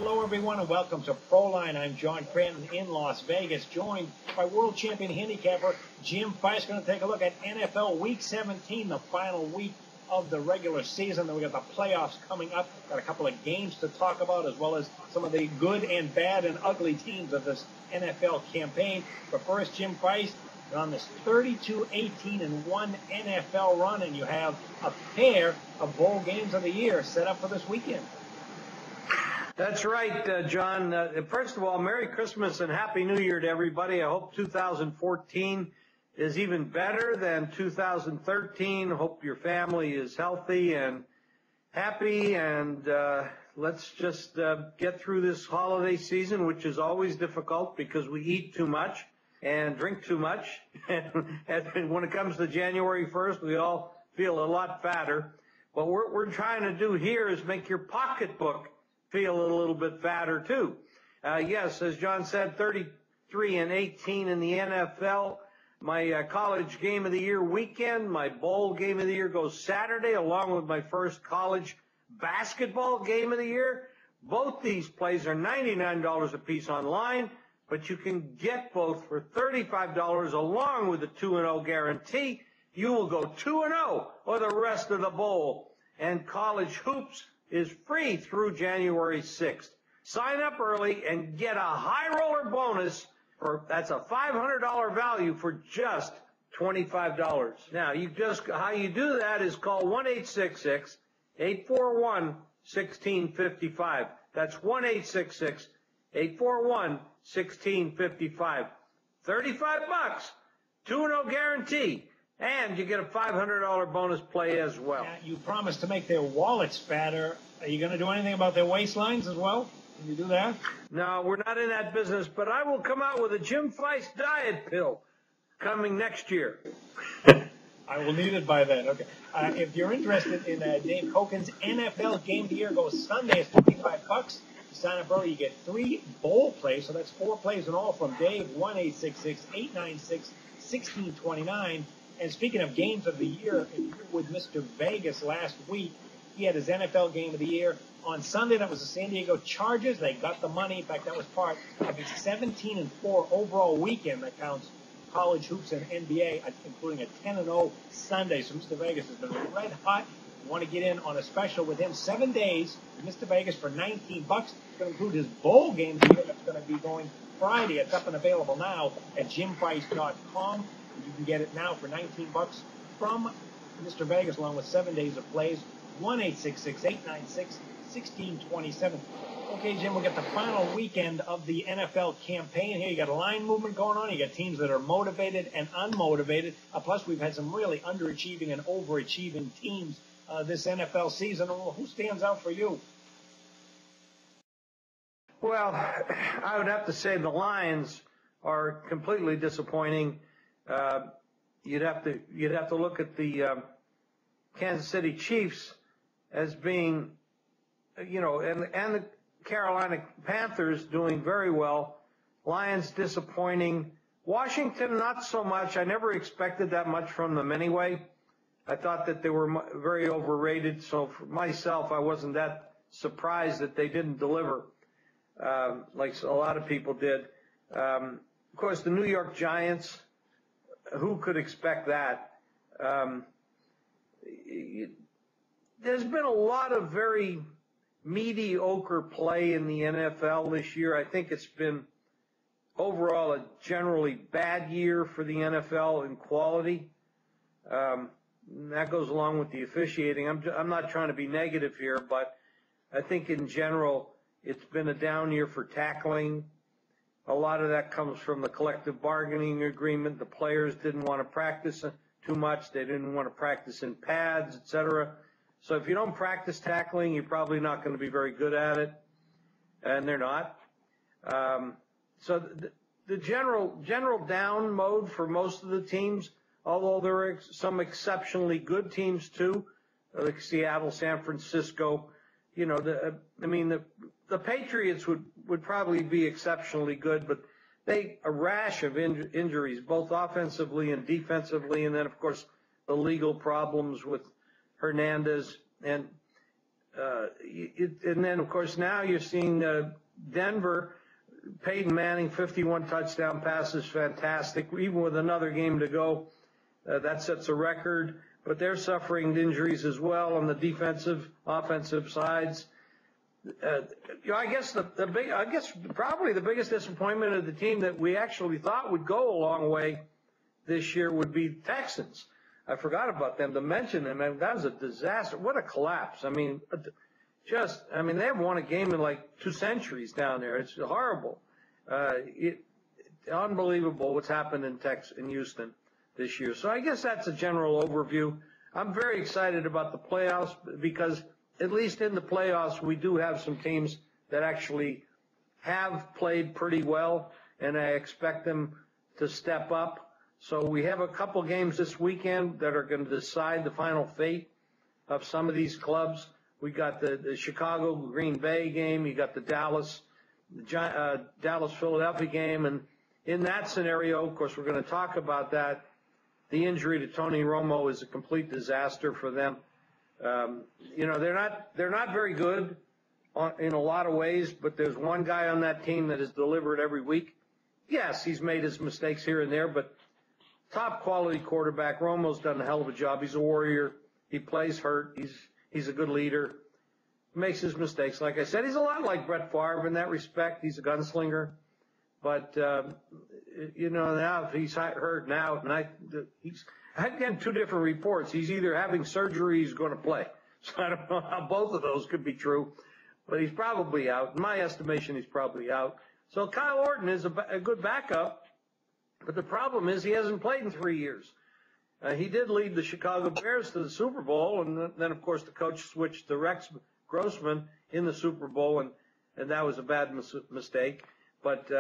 Hello, everyone, and welcome to Proline. I'm John Cranton in Las Vegas, joined by world champion handicapper Jim Fice. Going to take a look at NFL Week 17, the final week of the regular season. Then we got the playoffs coming up. Got a couple of games to talk about, as well as some of the good and bad and ugly teams of this NFL campaign. But first, Jim Fice, you're on this 32-18-1 NFL run, and you have a pair of bowl games of the year set up for this weekend. That's right, John. First of all, Merry Christmas and Happy New Year to everybody. I hope 2014 is even better than 2013. Hope your family is healthy and happy, and let's just get through this holiday season, which is always difficult because we eat too much and drink too much. And when it comes to January 1st, we all feel a lot fatter. What we're trying to do here is make your pocketbook feel a little bit fatter too. Yes, as John said, 33-18 in the NFL. My college game of the year weekend, my bowl game of the year goes Saturday, along with my first college basketball game of the year. Both these plays are $99 a piece online, but you can get both for $35 along with the 2-0 guarantee. You will go 2-0 for the rest of the bowl. And college hoops is free through January 6th. Sign up early and get a high roller bonus that's a $500 value for just $25. Now, how you do that is call 1-866-841-1655. That's 1-866-841-1655. $35, 2-0 guarantee. And you get a $500 bonus play as well. Now, you promised to make their wallets fatter. Are you going to do anything about their waistlines as well? Can you do that? No, we're not in that business, but I will come out with a Jim Fice diet pill coming next year. I will need it by then. Okay. If you're interested in Dave Koken's NFL game of the year, goes Sunday. It's $25. You sign up early, you get 3 bowl plays. So that's 4 plays in all from Dave. 1-866-896-1629. And speaking of games of the year, if you were with Mr. Vegas last week, he had his NFL game of the year. On Sunday, that was the San Diego Chargers. They got the money. In fact, that was part of a 17-4 overall weekend that counts college hoops and NBA, including a 10-0 Sunday. So Mr. Vegas has been red hot. You want to get in on a special with him, 7 days, Mr. Vegas for $19. It's going to include his bowl game here that's going to be going Friday. It's up and available now at jimprice.com. You can get it now for $19 from Mr. Vegas, along with 7 days of plays. 1-866-896-1627. Okay, Jim, we'll get the final weekend of the NFL campaign here. You got a line movement going on. You got teams that are motivated and unmotivated. Plus, we've had some really underachieving and overachieving teams this NFL season. Who stands out for you? Well, I would have to say the Lions are completely disappointing. You'd have to look at the Kansas City Chiefs as being, and the Carolina Panthers doing very well. Lions disappointing. Washington not so much. I never expected that much from them anyway. I thought that they were very overrated. So for myself, I wasn't that surprised that they didn't deliver like a lot of people did. Of course, the New York Giants. Who could expect that? There's been a lot of very mediocre play in the NFL this year. I think it's been overall a generally bad year for the NFL in quality. That goes along with the officiating. I'm not trying to be negative here, but I think in general it's been a down year for tackling. A lot of that comes from the collective bargaining agreement. The players didn't want to practice too much. They didn't want to practice in pads, etc. So if you don't practice tackling, you're probably not going to be very good at it, and they're not. So the general down mode for most of the teams, although there are some exceptionally good teams too, like Seattle, San Francisco. The Patriots would probably be exceptionally good, but a rash of injuries, both offensively and defensively, and then, of course, the legal problems with Hernandez. And And then, of course, now you're seeing Denver, Peyton Manning, 51 touchdown passes, fantastic. Even with another game to go, that sets a record. But they're suffering injuries as well on the defensive, offensive sides. I guess probably the biggest disappointment of the team that we actually thought would go a long way this year would be Texans. I forgot about them to mention them. That was a disaster. What a collapse. they haven't won a game in like 2 centuries down there. It's horrible. Unbelievable what's happened in Houston this year. So I guess that's a general overview. I'm very excited about the playoffs because at least in the playoffs, we do have some teams that actually have played pretty well, and I expect them to step up. So we have a couple games this weekend that are going to decide the final fate of some of these clubs. We got the Chicago Green Bay game. You got the Dallas Philadelphia game. And in that scenario, of course, we're going to talk about that. The injury to Tony Romo is a complete disaster for them. They're not very good in a lot of ways, but there's one guy on that team that has delivered every week. Yes, he's made his mistakes here and there, but top quality quarterback. Romo's done a hell of a job. He's a warrior. He plays hurt. He's a good leader. Makes his mistakes. Like I said, he's a lot like Brett Favre in that respect. He's a gunslinger. But, now if he's hurt now, and I've gotten 2 different reports. He's either having surgery or he's going to play. So I don't know how both of those could be true. But he's probably out. In my estimation, he's probably out. So Kyle Orton is a good backup. But the problem is he hasn't played in 3 years. He did lead the Chicago Bears to the Super Bowl, and then, of course, the coach switched to Rex Grossman in the Super Bowl, and that was a bad mistake. But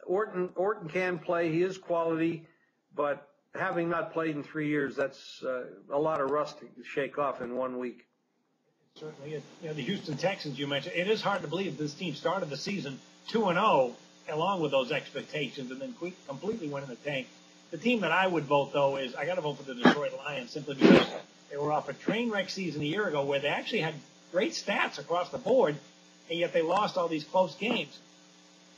Orton can play. He is quality, but having not played in 3 years, that's a lot of rust to shake off in 1 week. Certainly is. The Houston Texans you mentioned, it is hard to believe this team started the season 2-0 along with those expectations and then completely went in the tank. The team that I would vote, though, is I got to vote for the Detroit Lions simply because they were off a train wreck season a year ago where they actually had great stats across the board, and yet they lost all these close games.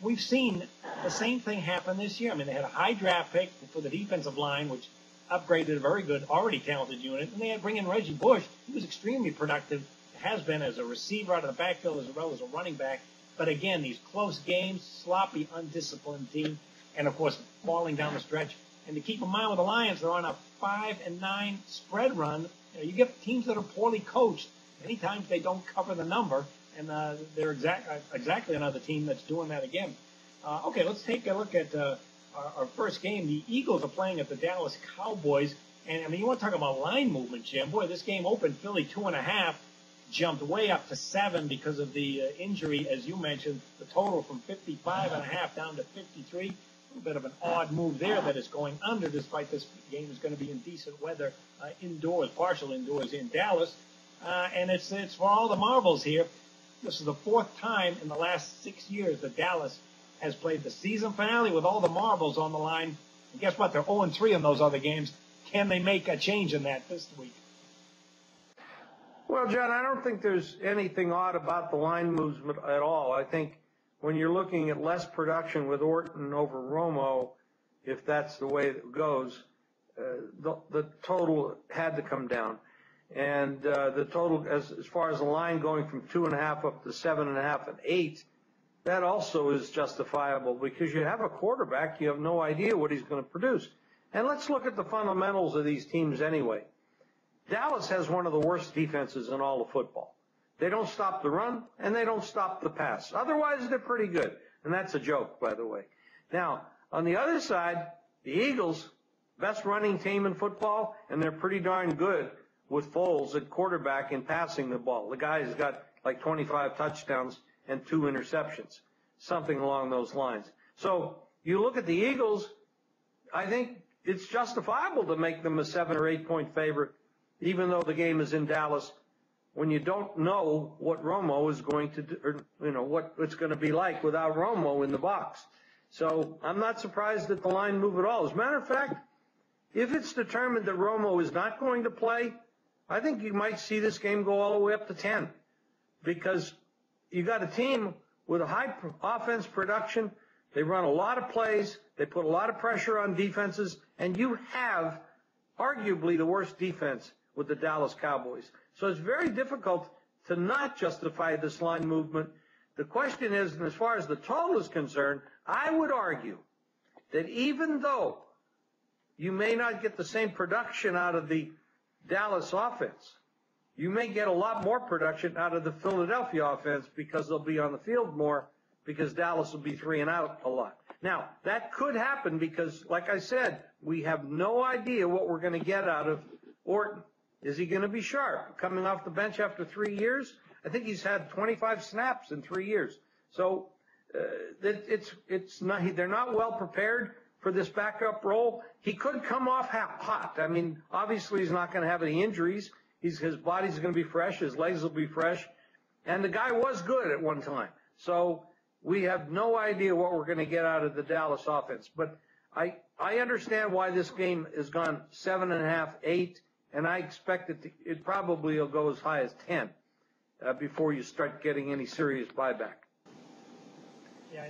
We've seen the same thing happen this year. They had a high draft pick for the defensive line, which upgraded a very good, already talented unit, and they had to bring in Reggie Bush. He was extremely productive, has been as a receiver out of the backfield as well as a running back. But again, these close games, sloppy, undisciplined team, and of course, falling down the stretch. And to keep in mind with the Lions, they're on a 5-9 spread run. You get teams that are poorly coached. Many times they don't cover the number, and they're exactly another team that's doing that again. Okay, let's take a look at our first game. The Eagles are playing at the Dallas Cowboys. And, you want to talk about line movement, Jim. Boy, this game opened Philly 2.5. Jumped way up to 7 because of the injury, as you mentioned, the total from 55.5 down to 53. A little bit of an odd move there that is going under, despite this game is going to be in decent weather indoors, partial indoors in Dallas. And it's for all the marbles here. This is the 4th time in the last 6 years that Dallas has played the season finale with all the marbles on the line. And guess what? They're 0-3 in those other games. Can they make a change in that this week? Well, John, I don't think there's anything odd about the line movement at all. I think when you're looking at less production with Orton over Romo, if that's the way it goes, the total had to come down. And the total, as far as the line going from 2.5 up to 7.5 and 8, that also is justifiable because you have a quarterback, you have no idea what he's going to produce. And let's look at the fundamentals of these teams anyway. Dallas has one of the worst defenses in all of football. They don't stop the run, and they don't stop the pass. Otherwise, they're pretty good. And that's a joke, by the way. Now, on the other side, the Eagles, best running team in football, and they're pretty darn good with Foles at quarterback in passing the ball. The guy's got like 25 touchdowns and 2 interceptions, something along those lines. So you look at the Eagles, I think it's justifiable to make them a 7 or 8 point favorite, even though the game is in Dallas, when you don't know what Romo is going to do, or, what it's going to be like without Romo in the box. So I'm not surprised at the line move at all. As a matter of fact, if it's determined that Romo is not going to play, I think you might see this game go all the way up to 10. because you got a team with a high offense production. They run a lot of plays. They put a lot of pressure on defenses, and you have arguably the worst defense with the Dallas Cowboys. So it's very difficult to not justify this line movement. The question is, and as far as the total is concerned, I would argue that even though you may not get the same production out of the Dallas offense, you may get a lot more production out of the Philadelphia offense because they'll be on the field more, because Dallas will be 3 and out a lot. Now, that could happen because, like I said, we have no idea what we're going to get out of Orton. Is he going to be sharp? Coming off the bench after 3 years? I think he's had 25 snaps in 3 years. So it's not, they're not well prepared for this backup role. He could come off hot. I mean, obviously he's not going to have any injuries. His body's going to be fresh. His legs will be fresh. And the guy was good at one time. So we have no idea what we're going to get out of the Dallas offense. But I understand why this game has gone 7.5, 8, and I expect it probably will go as high as 10 before you start getting any serious buyback. Yeah,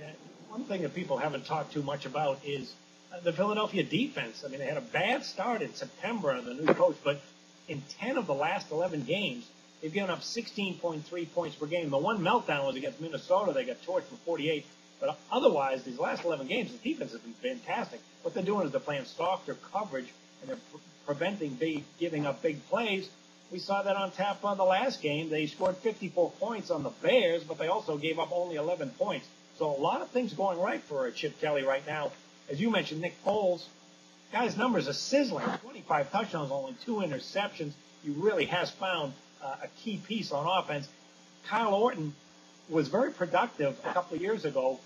one thing that people haven't talked too much about is the Philadelphia defense. I mean, they had a bad start in September under the new coach, but in 10 of the last 11 games, they've given up 16.3 points per game. The one meltdown was against Minnesota. They got torched for 48. But otherwise, these last 11 games, the defense has been fantastic. What they're doing is they're playing softer coverage, and they're preventing giving up big plays. We saw that on tap on the last game. They scored 54 points on the Bears, but they also gave up only 11 points. So a lot of things going right for Chip Kelly right now. As you mentioned, Nick Foles, guy's numbers are sizzling. 25 touchdowns, only 2 interceptions. He really has found a key piece on offense. Kyle Orton was very productive a couple of years ago.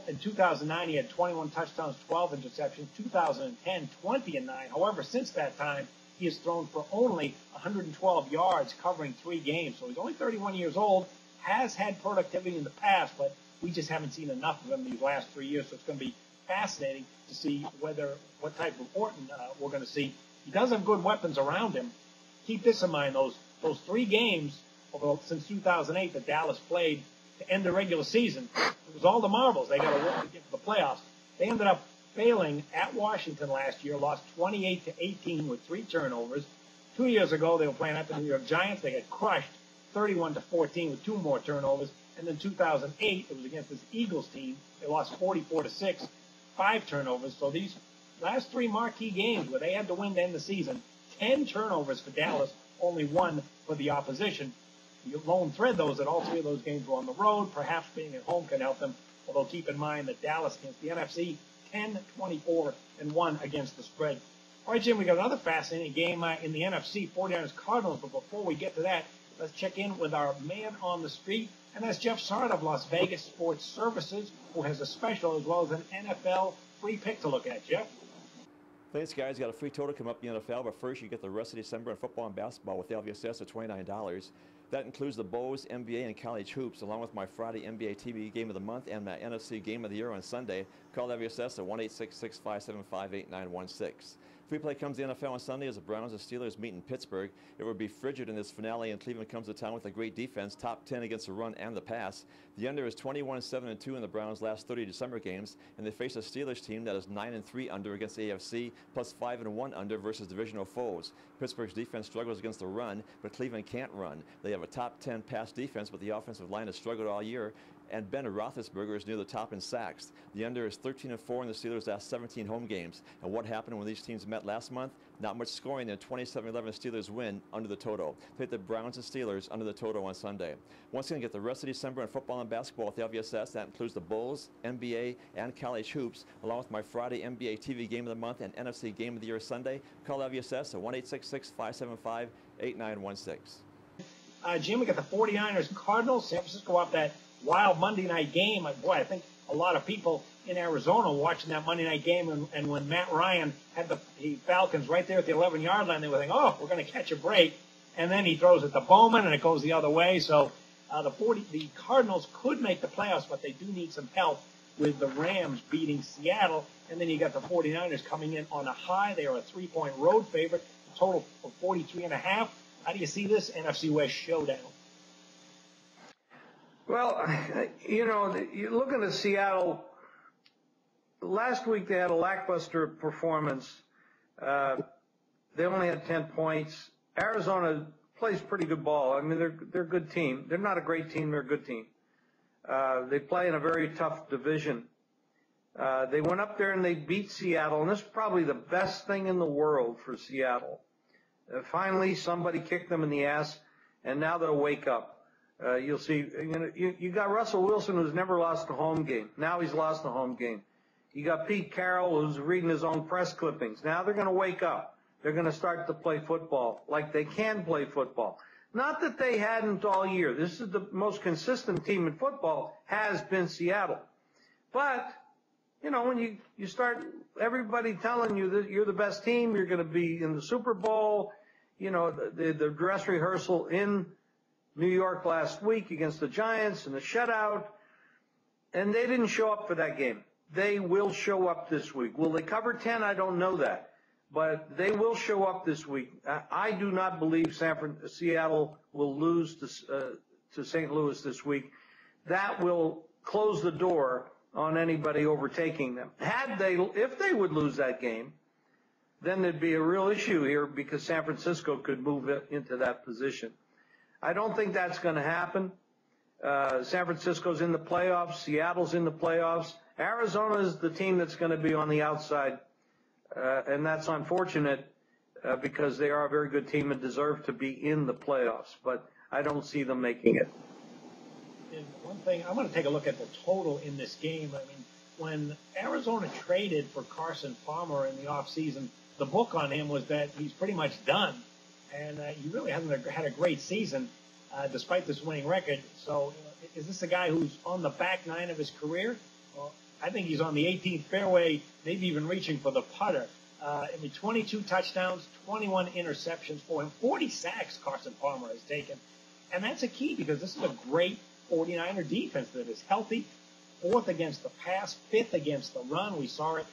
In 2009, he had 21 touchdowns, 12 interceptions. 2010, 20 and 9. However, since that time, he has thrown for only 112 yards, covering 3 games. So he's only 31 years old, has had productivity in the past, but we just haven't seen enough of him these last 3 years. So it's going to be fascinating to see what type of Orton we're going to see. He does have good weapons around him. Keep this in mind, those 3 games since 2008 that Dallas played to end the regular season, it was all the marbles. They got to work to get to the playoffs. They ended up failing at Washington last year, lost 28-18 with 3 turnovers. 2 years ago, they were playing at the New York Giants. They got crushed 31-14 with 2 more turnovers. And then 2008, it was against this Eagles team. They lost 44-6, 5 turnovers. So these last 3 marquee games where they had to win to end the season, 10 turnovers for Dallas, only 1 for the opposition. The lone thread, though, is that all 3 of those games were on the road. Perhaps being at home can help them. Although keep in mind that Dallas against the NFC, 10-24-1 against the spread. All right, Jim, we got another fascinating game in the NFC, 49ers Cardinals. But before we get to that, let's check in with our man on the street, and that's Jeff Sard of Las Vegas Sports Services, who has a special as well as an NFL free pick to look at. Jeff? Thanks, guys. Got a free total come up in the NFL, but first you get the rest of December in football and basketball with LVSS at $29. That includes the Bowls, NBA, and college hoops, along with my Friday NBA TV Game of the Month and my NFC Game of the Year on Sunday. Call LVSS at 1-866-575-8916. Free play comes to the NFL on Sunday as the Browns and Steelers meet in Pittsburgh. It will be frigid in this finale, and Cleveland comes to town with a great defense, top 10 against the run and the pass. The under is 21-7-2 in the Browns' last 30 December games, and they face a Steelers team that is 9-3 under against the AFC, plus 5-1 under versus divisional foes. Pittsburgh's defense struggles against the run, but Cleveland can't run. They have a top 10 pass defense, but the offensive line has struggled all year, and Ben Roethlisberger is near the top in sacks. The under is 13-4 in the Steelers' last 17 home games. And what happened when these teams met last month? Not much scoring, and a 27-11 Steelers win under the total. Pick the Browns and Steelers under the total on Sunday. Once again, get the rest of December in football and basketball with the LVSS. That includes the Bulls, NBA, and college hoops, along with my Friday NBA TV Game of the Month and NFC Game of the Year Sunday. Call LVSS at 1-866-575-8916. Jim, we got the 49ers Cardinals. San Francisco off that wild Monday night game. Boy, I think a lot of people in Arizona watching that Monday night game, and when Matt Ryan had the Falcons right there at the 11-yard line, they were thinking, oh, we're going to catch a break. And then he throws it to Bowman, and it goes the other way. So the Cardinals could make the playoffs, but they do need some help with the Rams beating Seattle. And then you got the 49ers coming in on a high. They are a 3-point road favorite, a total of 43.5. How do you see this NFC West showdown? Well, you're looking at Seattle. Last week they had a lackluster performance. They only had 10 points. Arizona plays pretty good ball. I mean, they're a good team. They're not a great team. They're a good team. They play in a very tough division. They went up there and they beat Seattle, and this is probably the best thing in the world for Seattle. Finally, somebody kicked them in the ass, and now they'll wake up. You'll see, you got Russell Wilson, who's never lost a home game. Now he's lost a home game. You got Pete Carroll, who's reading his own press clippings. Now they're going to wake up. They're going to start to play football like they can play football. Not that they hadn't all year. This is the most consistent team in football has been Seattle. But, when you start everybody telling you that you're the best team, you're going to be in the Super Bowl, the dress rehearsal in New York last week against the Giants and the shutout, and they didn't show up for that game. They will show up this week. Will they cover 10? I don't know that. But they will show up this week. I do not believe Seattle will lose to St. Louis this week. That will close the door on anybody overtaking them. If they would lose that game, then there'd be a real issue here because San Francisco could move into that position. I don't think that's going to happen. San Francisco's in the playoffs. Seattle's in the playoffs. Arizona is the team that's going to be on the outside. And that's unfortunate because they are a very good team and deserve to be in the playoffs. But I don't see them making it. And one thing, I want to take a look at the total in this game. I mean, when Arizona traded for Carson Palmer in the offseason, the book on him was that he's pretty much done. And he really hasn't had a great season despite this winning record. So is this a guy who's on the back nine of his career? Well, I think he's on the 18th fairway, maybe even reaching for the putter. 22 touchdowns, 21 interceptions for him, 40 sacks Carson Palmer has taken. And that's a key because this is a great 49er defense that is healthy, 4th against the pass, 5th against the run. We saw it,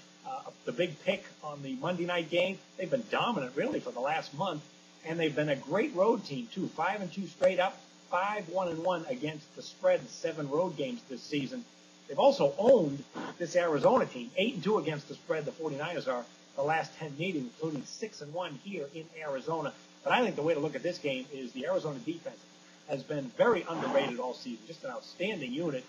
the big pick on the Monday night game. They've been dominant, really, for the last month. And they've been a great road team, too. 5-2 straight up, 5-1-1 against the spread in 7 road games this season. They've also owned this Arizona team, 8-2 against the spread. The 49ers are the last 10 meetings, including 6-1 here in Arizona. But I think the way to look at this game is the Arizona defense has been very underrated all season. Just an outstanding unit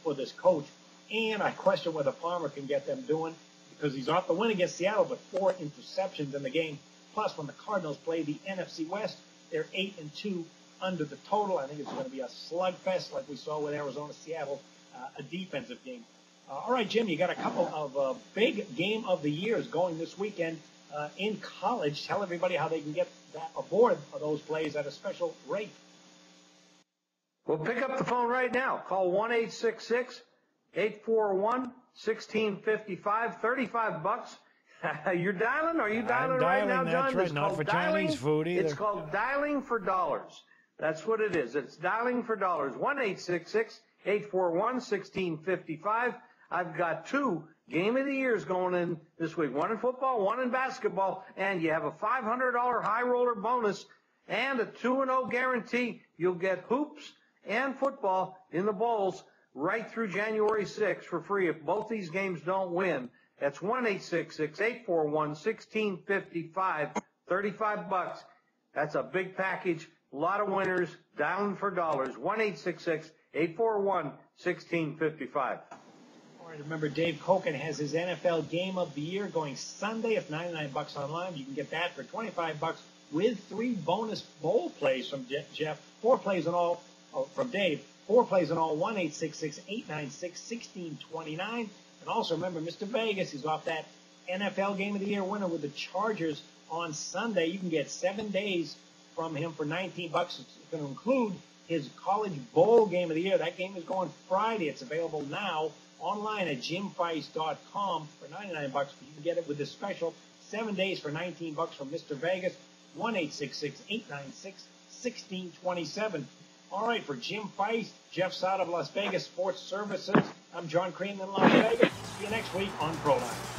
for this coach. And I question whether Palmer can get them doing because he's off the win against Seattle, but 4 interceptions in the game. Plus, when the Cardinals play the NFC West, they're 8-2 under the total. I think it's going to be a slugfest like we saw with Arizona-Seattle, a defensive game. All right, Jim, you got a couple of big game of the years going this weekend in college. Tell everybody how they can get aboard of those plays at a special rate. Well, pick up the phone right now. Call 1-866-841-1655, $35. You're dialing? Are you dialing right now, John? That's right. Not for Chinese food either. It's called dialing for dollars. That's what it is. It's dialing for dollars. 1-866-841-1655. I've got 2 game of the years going in this week. 1 in football, 1 in basketball, and you have a $500 high roller bonus and a 2-0 guarantee. You'll get hoops and football in the bowls right through January 6th for free if both these games don't win. That's 1-866-841-1655, $35. That's a big package. A lot of winners. Down for dollars. 1-866-841-1655. All right, remember Dave Koken has his NFL Game of the Year going Sunday. It's $99 online. You can get that for $25 with 3 bonus bowl plays from Jeff. 4 plays in all from Dave. 4 plays in all. 1-866-896-1629. And also remember, Mr. Vegas is off that NFL Game of the Year winner with the Chargers on Sunday. You can get 7 days from him for $19. It's going to include his College Bowl Game of the Year. That game is going Friday. It's available now online at jimfice.com for $99. But you can get it with this special 7 days for $19 from Mr. Vegas. 1-866-896-1627. All right, for Jim Fice, Jeff Sott of Las Vegas Sports Services, I'm John Crean in Las Vegas. See you next week on Proline.